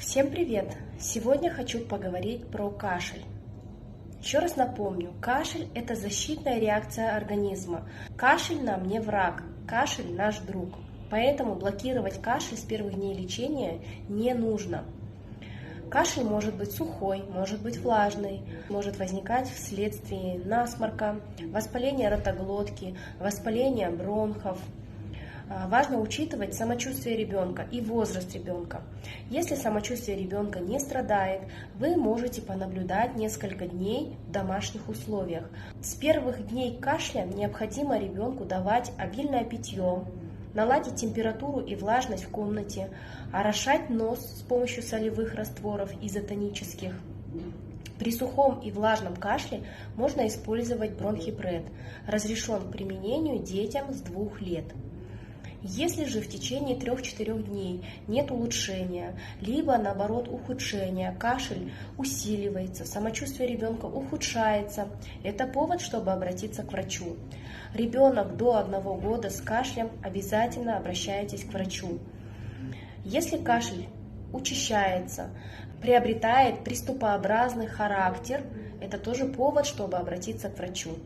Всем привет! Сегодня хочу поговорить про кашель. Еще раз напомню, кашель – это защитная реакция организма. Кашель нам не враг, кашель наш друг. Поэтому блокировать кашель с первых дней лечения не нужно. Кашель может быть сухой, может быть влажный, может возникать вследствие насморка, воспаления ротоглотки, воспаления бронхов. Важно учитывать самочувствие ребенка и возраст ребенка. Если самочувствие ребенка не страдает, вы можете понаблюдать несколько дней в домашних условиях. С первых дней кашля необходимо ребенку давать обильное питье, наладить температуру и влажность в комнате, орошать нос с помощью солевых растворов изотонических. При сухом и влажном кашле можно использовать бронхипред. Разрешен к применению детям с 2 лет. Если же в течение 3-4 дней нет улучшения, либо наоборот ухудшения, кашель усиливается, самочувствие ребенка ухудшается, это повод, чтобы обратиться к врачу. Ребенок до 1 года с кашлем, обязательно обращайтесь к врачу. Если кашель учащается, приобретает приступообразный характер, это тоже повод, чтобы обратиться к врачу.